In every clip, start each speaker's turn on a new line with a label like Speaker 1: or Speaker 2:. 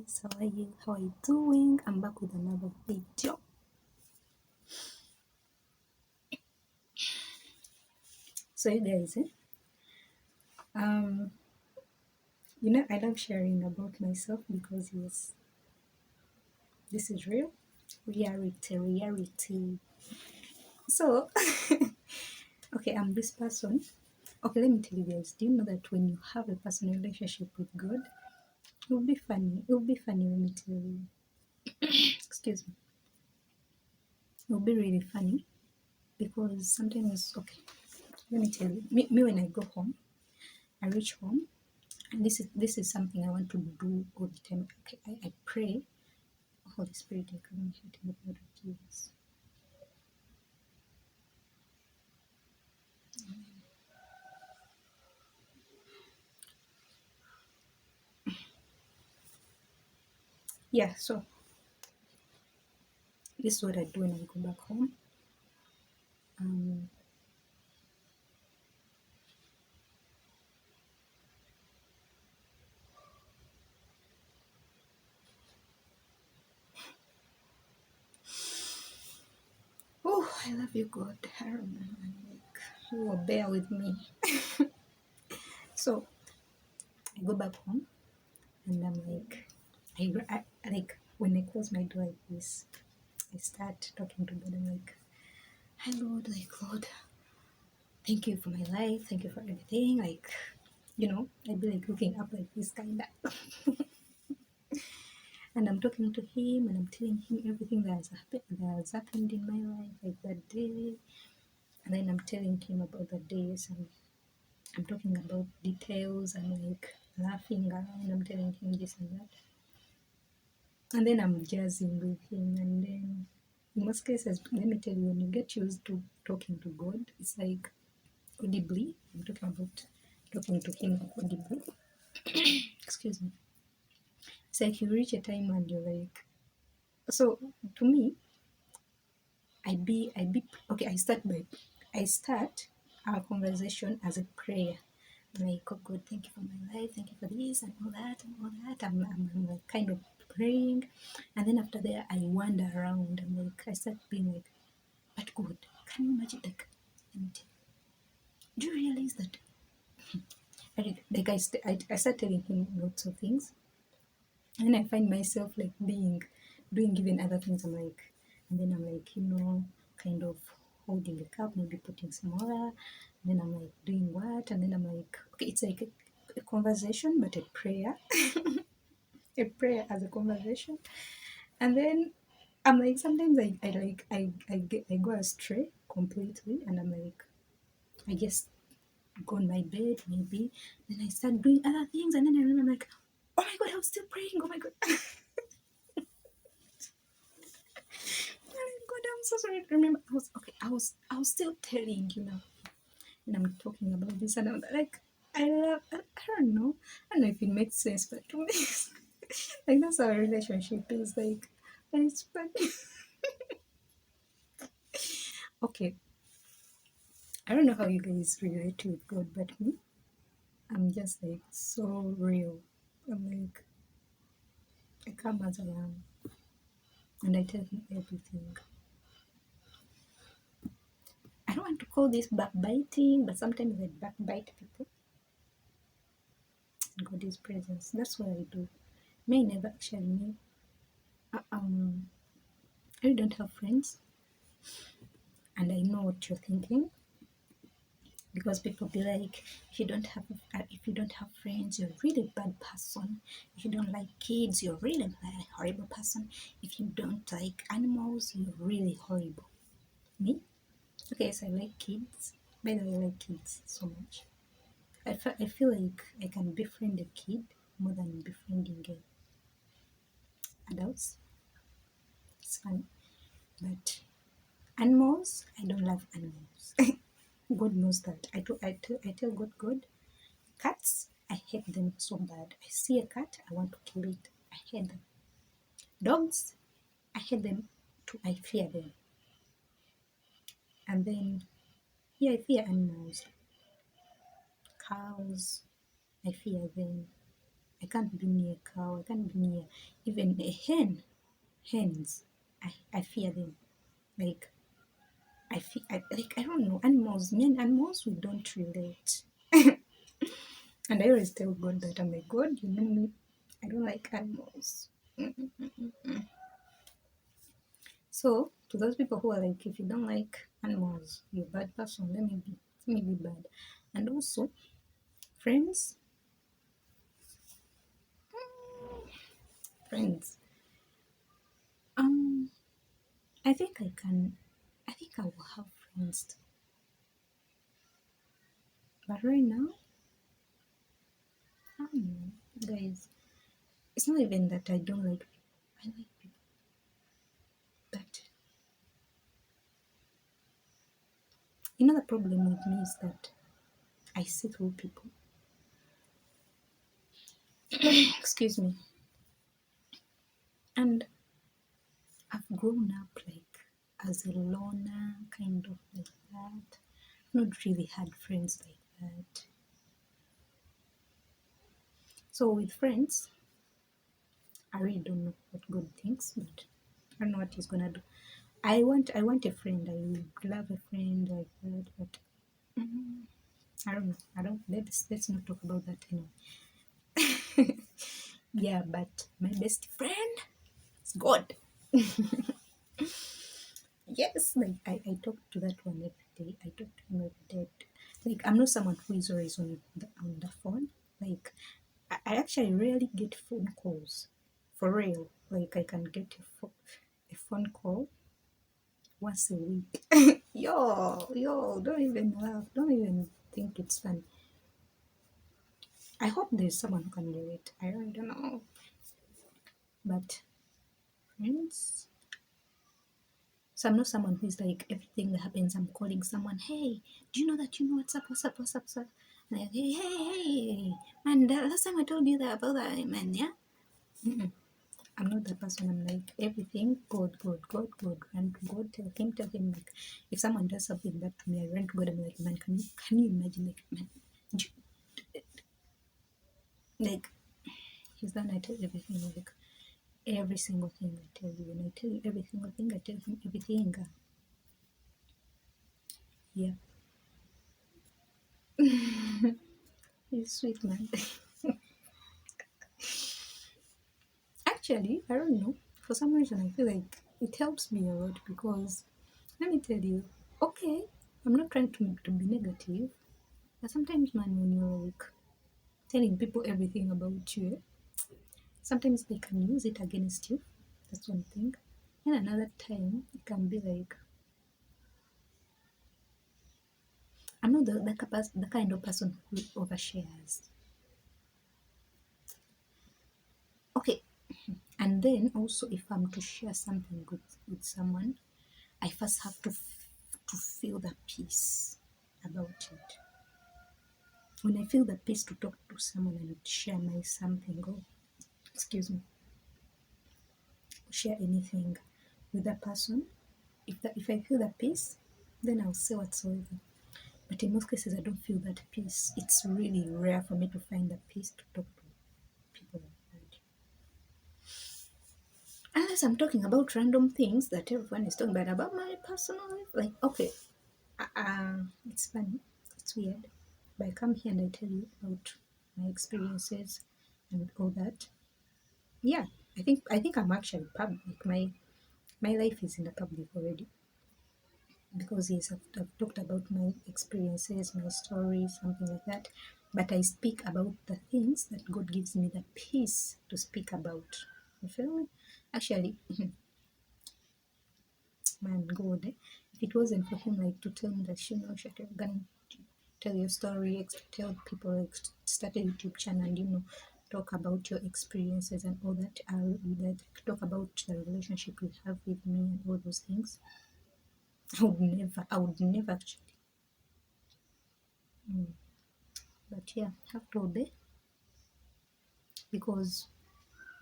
Speaker 1: guys, how are you? How are you doing? I'm back with another video. So you guys, um, I love sharing about myself because yes, this is real, reality. So, okay, I'm this person. Okay, let me tell you guys. Do you know that when you have a personal relationship with God, it will be funny. It will be funny. Let me tell you. Excuse me. It will be really funny because sometimes, okay, let me tell you. Me when I go home, I reach home. And this is something I want to do all the time. Okay, I pray, Holy Spirit, I come here in the blood of Jesus. Yeah, so this is what I do when I go back home. Um, oh, I love you, God. I remember, like, you will bear with me. So I go back home, and I'm like, I like when I close my door like this, I start talking to God. I'm like, hi Lord, like Lord, thank you for my life, thank you for everything. Like, I'd be like looking up like this kind of. And I'm talking to him and I'm telling him everything that has happened in my life, like that day. And then I'm telling him about the days and I'm talking about details and like laughing around. I'm telling him this and that. And then I'm jazzing with him. And then in most cases, let me tell you, when you get used to talking to God, it's like audibly. I'm talking about talking to him audibly. Excuse me. It's like you reach a time and you're like, so to me, okay. I start our conversation as a prayer. I'm like, oh God, thank you for my life, thank you for this and all that and all that. I'm like kind of praying, and then after that I wander around. I start being like, but God, can you imagine? Like, and do you realize that? I start telling him lots of things, and then I find myself like doing even other things. And then I'm like, kind of holding a cup, maybe putting some water. And then I'm like doing what? And then I'm like, okay, it's like a conversation, but a prayer, a prayer as a conversation. And then I'm like, sometimes I go astray completely, and I'm like, I just go on my bed maybe. Then I start doing other things, and then I remember like, oh my God, I was still praying. Oh my God. God, I'm so sorry. Remember, I was still telling you now, and I'm talking about this, and I'm like, I don't know. I don't know if it makes sense, but to me, like that's how a relationship is like. And it's funny. Okay, I don't know how you guys relate with God, but me, I'm just like so real. I'm like, I come as I am, and I tell him everything. I don't want to call this backbiting, but sometimes I backbite people in God's presence. That's what I do. May never actually me. Um, I don't have friends, and I know what you're thinking because people be like, if you don't have friends, you're a really bad person. If you don't like kids, you're really a horrible person. If you don't like animals, you're really horrible. Me? Okay, so I like kids. By the way, I like kids so much. I feel like I can befriend a kid more than befriending adults. It's fun, but animals, I don't love animals. God knows that. I tell God, cats, I hate them so bad. I see a cat, I want to kill it. I hate them. Dogs, I hate them too. I fear them. And then, yeah, I fear animals. Cows, I fear them. I can't be near a cow. I can't be near even a hen. Hens, I fear them. Like I don't know, animals, me and animals, we don't relate. And I always tell God that I'm like, God, you know me, I don't like animals. So to those people who are like, if you don't like animals, you're a bad person, let me be bad. And also, friends, friends. Um, I think I can. I think I will have friends, but right now, I don't know, guys. It's not even that I don't like people. I like people, but you know the problem with me is that I see through people. Excuse me. And I've grown up like as a loner, kind of like that. Not really had friends like that. So with friends, I really don't know what God thinks, but I don't know what He's gonna do. I want a friend. I would love a friend like that, but I don't know. I don't. Let's not talk about that anymore. Yeah, but my best friend is God. Yes, like I talk to that one every day. I talk to him every day. Like I'm not someone who is always on the phone. Like I actually rarely get phone calls. For real. Like I can get a phone call once a week. Yo, don't even laugh. Don't even think it's funny. I hope there's someone who can do it. I really don't know. But friends. So I'm not someone who's like everything that happens, I'm calling someone, hey, do you know that you know what's up? And like, hey, man, the last time I told you that about that, man, yeah? Mm-mm. I'm not that person. I'm like everything, God, run to God, tell him, like, if someone does something bad to me, I run to God, I'm like, man, can you imagine, like, man, do like, he's done, I tell everything, like, every single thing I tell you, and I tell you every single thing, I tell him everything, yeah. He's sweet, man. Actually, I don't know. For some reason, I feel like it helps me a lot because let me tell you, okay, I'm not trying to be negative, but sometimes, man, when you're like telling people everything about you, sometimes they can use it against you. That's one thing. And another time, it can be like, I'm not the kind of person who overshares. Okay, and then also, if I'm to share something with someone, I first have to feel the peace about it. When I feel the peace to talk to someone and share my something, or excuse me, share anything with that person, if I feel the peace, then I'll say whatsoever. But in most cases, I don't feel that peace. It's really rare for me to find the peace to talk to people like that. Unless I'm talking about random things that everyone is talking about my personal life. Like, okay, it's funny, it's weird, but I come here and I tell you about my experiences and all that. Yeah, I think I'm actually public. My life is in the public already because yes, I've talked about my experiences, my stories, something like that. But I speak about the things that God gives me the peace to speak about. You feel me? Actually, man, God, if it wasn't for Him, like to tell me that shut your gun, tell your story, tell people, like, start a YouTube channel, and talk about your experiences and all that. That talk about the relationship you have with me and all those things. I would never actually. Mm. But yeah, have to obey because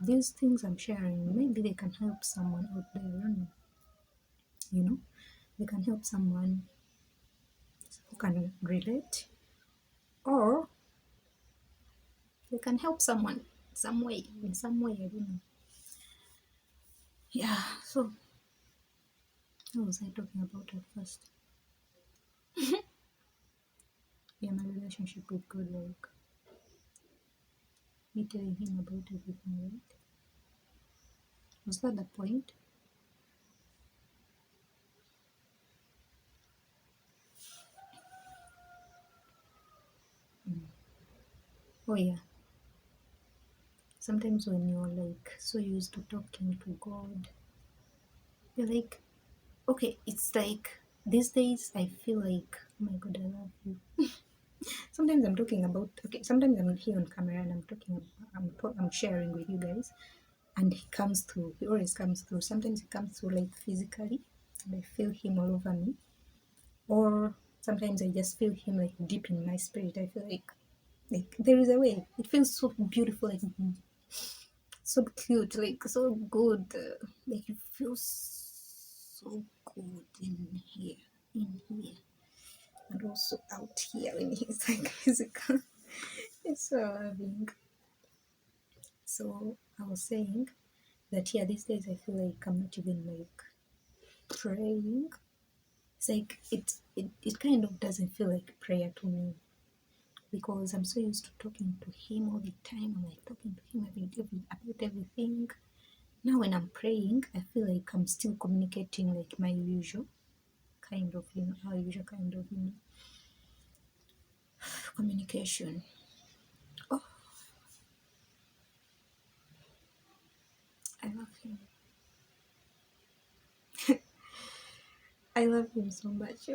Speaker 1: these things I'm sharing, maybe they can help someone out there. I don't know. You know, they can help someone who can relate, or they can help someone. some way, in some way, I don't know. Yeah, so what was I talking about at first? Yeah, my relationship with God, like me telling him about everything, right? Was that the point? Oh yeah. Sometimes when you're like so used to talking to God, you're like, okay, it's like these days I feel like, oh my God, I love you. Sometimes I'm talking about, okay, sometimes I'm here on camera and I'm talking, I'm sharing with you guys, and he comes through. He always comes through. Sometimes he comes through like physically, and I feel him all over me, or sometimes I just feel him like deep in my spirit. I feel like there is a way. It feels so beautiful, like so cute, like so good. Like it feels so good in here, and also out here when he's like physical. It's so loving. So I was saying that yeah, these days I feel like I'm not even like praying. It's like it kind of doesn't feel like prayer to me because I'm so used to talking to him all the time. I'm like talking to him about everything. Now when I'm praying, I feel like I'm still communicating like my usual kind of, our usual kind of, communication. Oh, I love him. I love him so much.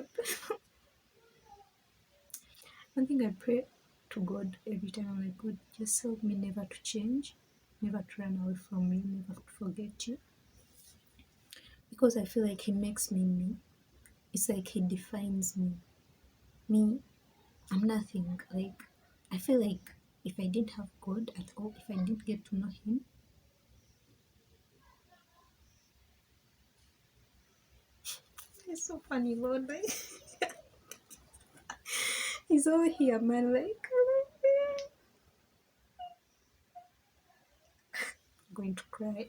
Speaker 1: I think I pray to God every time. I'm like, God, just help me never to change, never to run away from you, never to forget you. Because I feel like He makes me me. It's like He defines me. Me, I'm nothing. Like, I feel like if I didn't have God at all, if I didn't get to know Him, it's so funny, Lord. Like, He's all here, man. Like, I'm going to cry.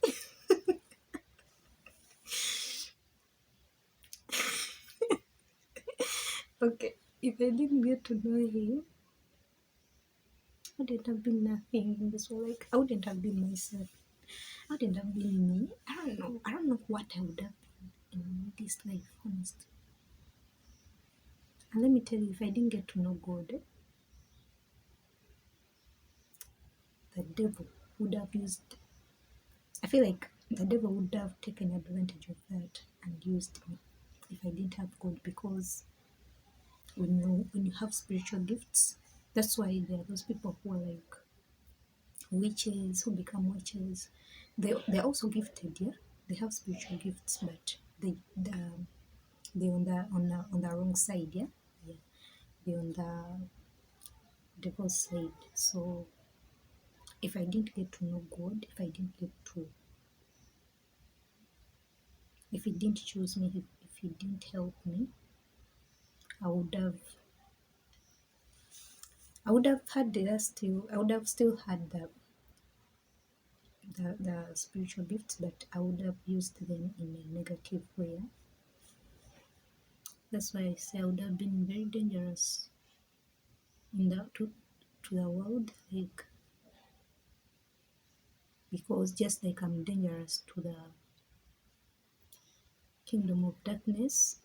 Speaker 1: Okay, if I didn't get to know Him, I wouldn't have been nothing in this world. Like, I wouldn't have been myself. I wouldn't have been me. I don't know. I don't know what I would have been in this life, honestly. And let me tell you, if I didn't get to know God, the devil would have used, I feel like the devil would have taken advantage of that and used me if I didn't have God, because when you have spiritual gifts, that's why there are those people who are like witches, who become witches. They're also gifted, yeah. They have spiritual gifts, but they on the wrong side, yeah. Yeah, they on the devil's side. So if I didn't get to know God, if He didn't choose me, if He didn't help me, I would have, I would have still had the spiritual gifts, but I would have used them in a negative way. That's why I say I would have been very dangerous in to the world, like, because just like I'm dangerous to the kingdom of darkness,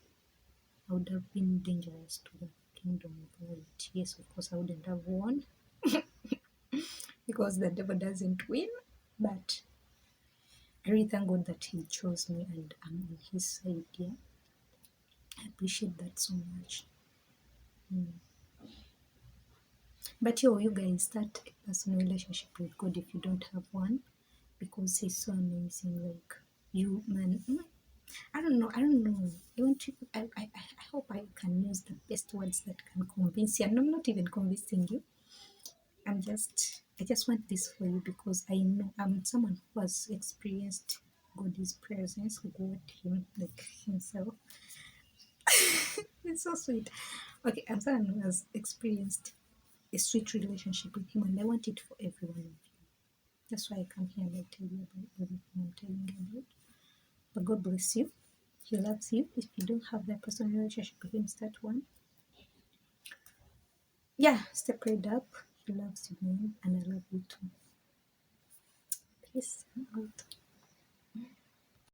Speaker 1: I would have been dangerous to the kingdom of light. Yes, of course, I wouldn't have won because the devil doesn't win, but I really thank God that He chose me and I'm on His side. Yeah, I appreciate that so much. But yo, you guys start a personal relationship with God if you don't have one, because He's so amazing. Like, you, man. I don't know. I want to. I hope I can use the best words that can convince you. And I'm not even convincing you. I just want this for you because I know I'm someone who has experienced God's presence, God Him, like Himself. It's so sweet. Okay, I'm someone who has experienced a sweet relationship with Him, and I want it for everyone of you. That's why I come here and I tell you about everything I'm telling you about. But God bless you. He loves you. If you don't have that personal relationship with Him, start one. Yeah, step right up. He loves you, man, and I love you too. Peace out.